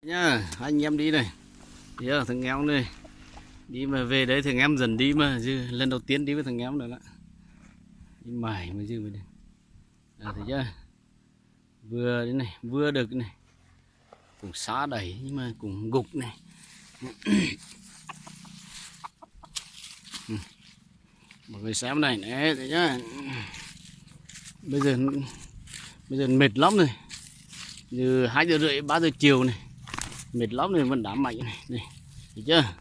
nhá, anh em đi này. Giờ thằng em này đi mà về đấy thằng em dần đi mà chứ lần đầu tiên đi với thằng em rồi đó. Đi mải mới chứ đây. Thấy chưa? Vừa đấy này, vừa được này. Cũng xá đẩy nhưng mà cũng gục này. Mọi người xem này, đấy thấy chưa? Bây giờ mệt lắm rồi. Như 2 giờ rưỡi 3 giờ chiều này. Mệt lắm rồi vẫn đá mạnh này, này. Thấy chưa?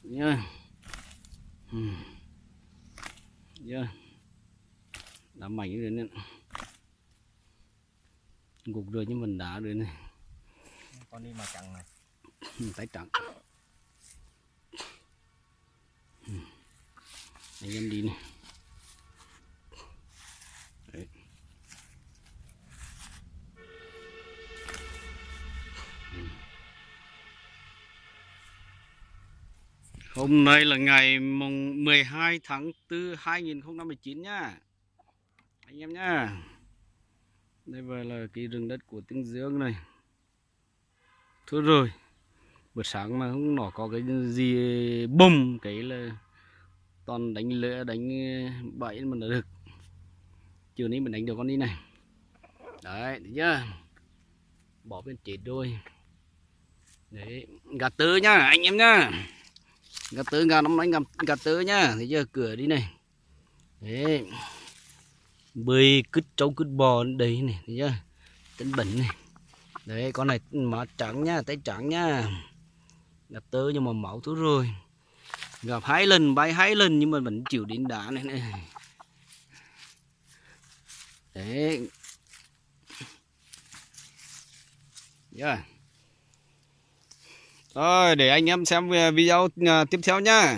Nhá. Nhá. Đá mạnh rồi nên gục rồi nhưng mình đá rồi này. Con đi mà chẳng này. Tay trắng. Anh em đi này. Đấy. Hôm nay là ngày mùng 12 tháng 4 2019 nhá. Anh em nhá. Đây vừa là cái rừng đất của Tương Dương này. Thôi rồi. Buổi sáng mà không nó có cái gì bùng cái là toàn đánh lửa đánh bẫy mà đã được. Chiều nay mình đánh được con đi này. Đấy, thấy chưa? Bỏ bên chết rồi. Đấy, gà tứ nhá, anh em nhá. Gà tứ, gà nóng đánh gà tứ nhá. Thấy chưa? Cửa đi này. Đấy. Bơi cứt trâu cứt bò đấy này, thấy chưa? Chân bẩn này. Đấy, con này má trắng nhá, tay trắng nhá. Gà tứ nhưng mà máu thứ rồi. Gặp 2 lần, bay 2 lần nhưng mà vẫn chịu đến đá này này. Đấy. Yeah. Rồi để anh em xem video tiếp theo nhá.